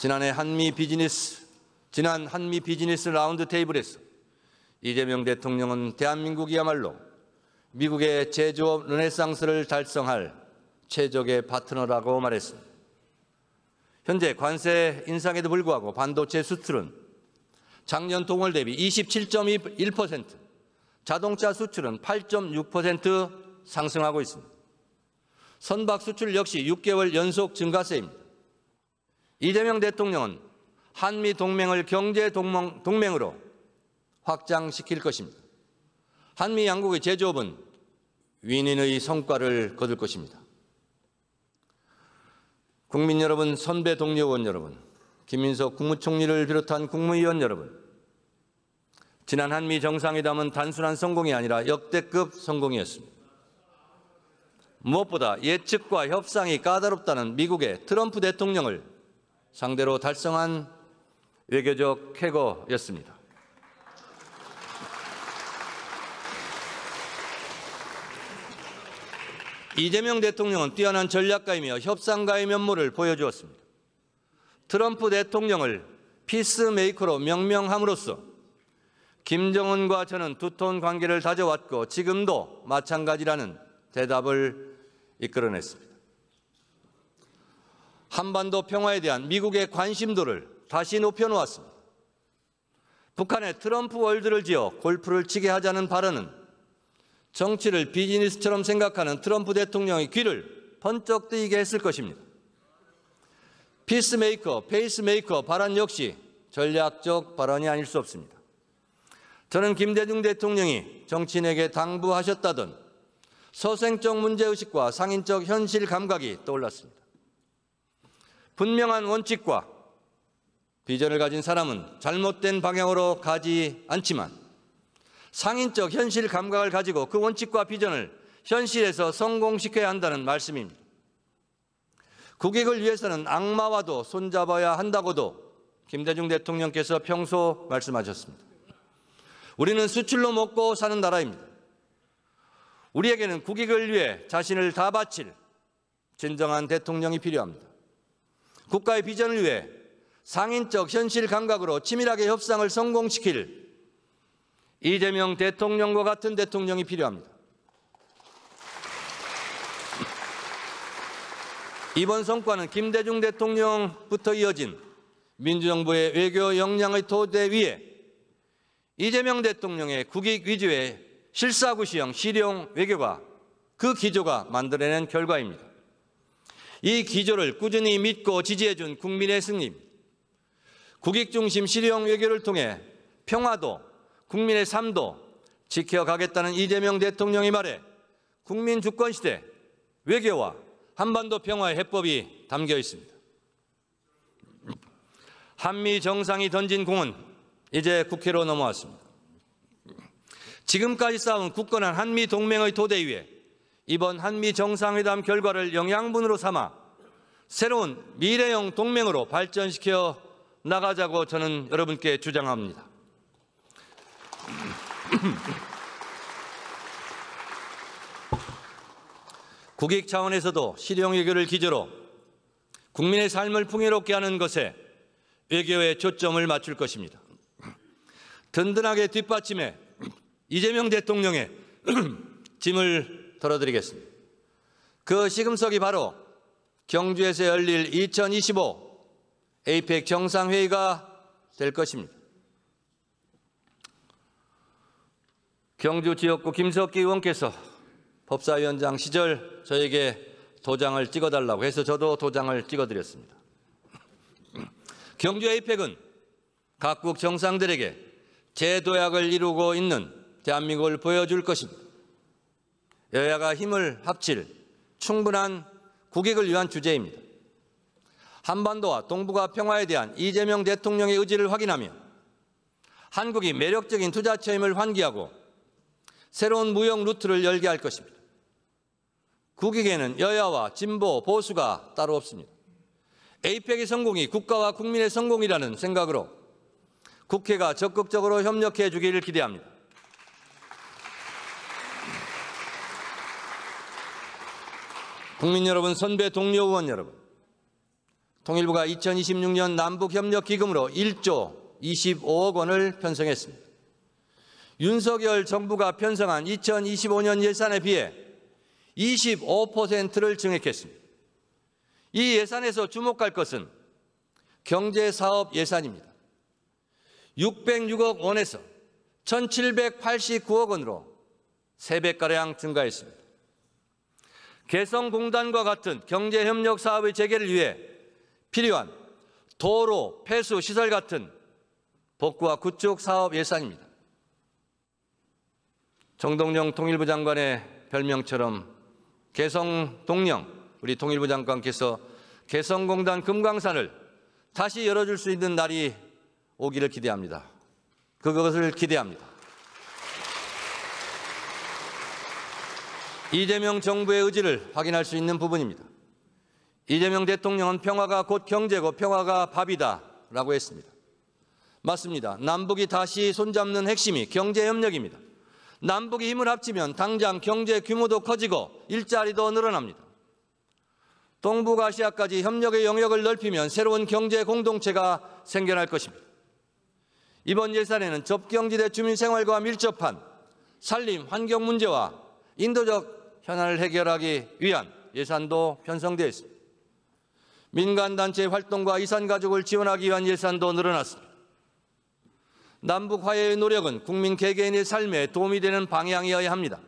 지난 한미 비즈니스 라운드 테이블에서 이재명 대통령은 대한민국이야말로 미국의 제조업 르네상스를 달성할 최적의 파트너라고 말했습니다. 현재 관세 인상에도 불구하고 반도체 수출은 작년 동월 대비 27.1%, 자동차 수출은 8.6% 상승하고 있습니다. 선박 수출 역시 6개월 연속 증가세입니다. 이재명 대통령은 한미 동맹을 경제 동맹으로 확장시킬 것입니다. 한미 양국의 제조업은 윈윈의 성과를 거둘 것입니다. 국민 여러분, 선배 동료 의원 여러분, 김민석 국무총리를 비롯한 국무위원 여러분, 지난 한미 정상회담은 단순한 성공이 아니라 역대급 성공이었습니다. 무엇보다 예측과 협상이 까다롭다는 미국의 트럼프 대통령을 상대로 달성한 외교적 쾌거였습니다. 이재명 대통령은 뛰어난 전략가이며 협상가의 면모를 보여주었습니다. 트럼프 대통령을 피스메이커로 명명함으로써 김정은과 저는 두터운 관계를 다져왔고 지금도 마찬가지라는 대답을 이끌어냈습니다. 한반도 평화에 대한 미국의 관심도를 다시 높여놓았습니다. 북한의 트럼프 월드를 지어 골프를 치게 하자는 발언은 정치를 비즈니스처럼 생각하는 트럼프 대통령의 귀를 번쩍 뜨이게 했을 것입니다. 피스메이커, 페이스메이커 발언 역시 전략적 발언이 아닐 수 없습니다. 저는 김대중 대통령이 정치인에게 당부하셨다던 서생적 문제의식과 상인적 현실 감각이 떠올랐습니다. 분명한 원칙과 비전을 가진 사람은 잘못된 방향으로 가지 않지만 상인적 현실 감각을 가지고 그 원칙과 비전을 현실에서 성공시켜야 한다는 말씀입니다. 국익을 위해서는 악마와도 손잡아야 한다고도 김대중 대통령께서 평소 말씀하셨습니다. 우리는 수출로 먹고 사는 나라입니다. 우리에게는 국익을 위해 자신을 다 바칠 진정한 대통령이 필요합니다. 국가의 비전을 위해 상인적 현실 감각으로 치밀하게 협상을 성공시킬 이재명 대통령과 같은 대통령이 필요합니다. 이번 성과는 김대중 대통령부터 이어진 민주정부의 외교 역량의 토대 위에 이재명 대통령의 국익 위주의 실사구시형 실용 외교가 그 기조가 만들어낸 결과입니다. 이 기조를 꾸준히 믿고 지지해준 국민의 승리, 국익 중심 실용 외교를 통해 평화도 국민의 삶도 지켜가겠다는 이재명 대통령의 말에 국민 주권 시대 외교와 한반도 평화의 해법이 담겨 있습니다. 한미 정상이 던진 공은 이제 국회로 넘어왔습니다. 지금까지 쌓은 굳건한 한미 동맹의 토대 위에 이번 한미 정상회담 결과를 영양분으로 삼아 새로운 미래형 동맹으로 발전시켜 나가자고 저는 여러분께 주장합니다. 국익 차원에서도 실용 외교를 기조로 국민의 삶을 풍요롭게 하는 것에 외교에 초점을 맞출 것입니다. 든든하게 뒷받침해 이재명 대통령의 짐을 덜어드리겠습니다. 그 시금석이 바로 경주에서 열릴 2025 APEC 정상회의가 될 것입니다. 경주 지역구 김석기 의원께서 법사위원장 시절 저에게 도장을 찍어달라고 해서 저도 도장을 찍어드렸습니다. 경주 APEC은 각국 정상들에게 재도약을 이루고 있는 대한민국을 보여줄 것입니다. 여야가 힘을 합칠 충분한 국익을 위한 주제입니다. 한반도와 동북아 평화에 대한 이재명 대통령의 의지를 확인하며 한국이 매력적인 투자 체험을 환기하고 새로운 무역 루트를 열게 할 것입니다. 국익에는 여야와 진보, 보수가 따로 없습니다. APEC의 성공이 국가와 국민의 성공이라는 생각으로 국회가 적극적으로 협력해 주기를 기대합니다. 국민 여러분, 선배 동료 의원 여러분, 통일부가 2026년 남북협력기금으로 1조 25억 원을 편성했습니다. 윤석열 정부가 편성한 2025년 예산에 비해 25%를 증액했습니다. 이 예산에서 주목할 것은 경제사업 예산입니다. 606억 원에서 1,789억 원으로 3배가량 증가했습니다. 개성공단과 같은 경제협력 사업의 재개를 위해 필요한 도로, 폐수, 시설 같은 복구와 구축 사업 예산입니다. 정동영 통일부 장관의 별명처럼 개성동령, 우리 통일부 장관께서 개성공단 금강산을 다시 열어줄 수 있는 날이 오기를 기대합니다. 그것을 기대합니다. 이재명 정부의 의지를 확인할 수 있는 부분입니다. 이재명 대통령은 평화가 곧 경제고 평화가 밥이다라고 했습니다. 맞습니다. 남북이 다시 손잡는 핵심이 경제협력입니다. 남북이 힘을 합치면 당장 경제 규모도 커지고 일자리도 늘어납니다. 동북아시아까지 협력의 영역을 넓히면 새로운 경제 공동체가 생겨날 것입니다. 이번 예산에는 접경지대 주민 생활과 밀접한 산림, 환경 문제와 인도적 현안을 해결하기 위한 예산도 편성되어 있습니다. 민간단체 활동과 이산가족을 지원하기 위한 예산도 늘어났습니다. 남북 화해의 노력은 국민 개개인의 삶에 도움이 되는 방향이어야 합니다.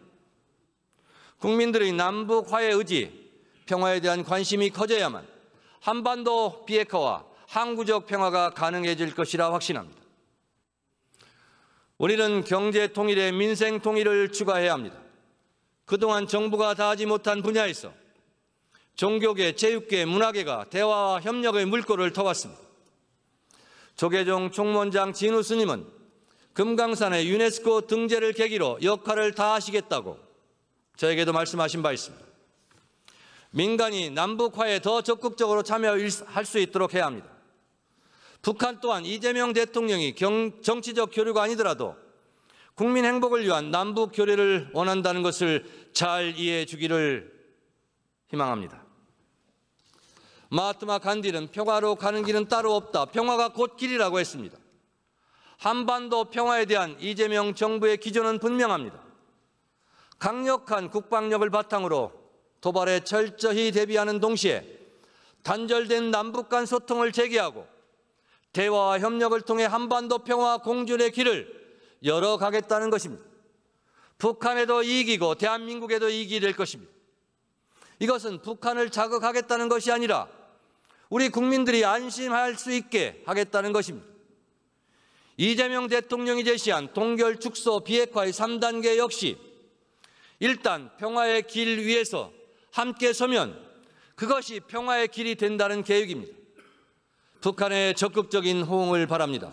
국민들의 남북 화해 의지, 평화에 대한 관심이 커져야만 한반도 비핵화와 항구적 평화가 가능해질 것이라 확신합니다. 우리는 경제 통일에 민생 통일을 추가해야 합니다. 그동안 정부가 다하지 못한 분야에서 종교계, 체육계, 문화계가 대화와 협력의 물꼬를 터왔습니다. 조계종 총무원장 진우 스님은 금강산의 유네스코 등재를 계기로 역할을 다하시겠다고 저에게도 말씀하신 바 있습니다. 민간이 남북화에 더 적극적으로 참여할 수 있도록 해야 합니다. 북한 또한 이재명 대통령이 정치적 교류가 아니더라도 국민 행복을 위한 남북 교류를 원한다는 것을 잘 이해해 주기를 희망합니다. 마하트마 간디는 평화로 가는 길은 따로 없다. 평화가 곧 길이라고 했습니다. 한반도 평화에 대한 이재명 정부의 기조는 분명합니다. 강력한 국방력을 바탕으로 도발에 철저히 대비하는 동시에 단절된 남북 간 소통을 재개하고 대화와 협력을 통해 한반도 평화 공존의 길을 열어가겠다는 것입니다. 북한에도 이익이고 대한민국에도 이익이 될 것입니다. 이것은 북한을 자극하겠다는 것이 아니라 우리 국민들이 안심할 수 있게 하겠다는 것입니다. 이재명 대통령이 제시한 동결, 축소, 비핵화의 3단계 역시 일단 평화의 길 위에서 함께 서면 그것이 평화의 길이 된다는 계획입니다. 북한의 적극적인 호응을 바랍니다.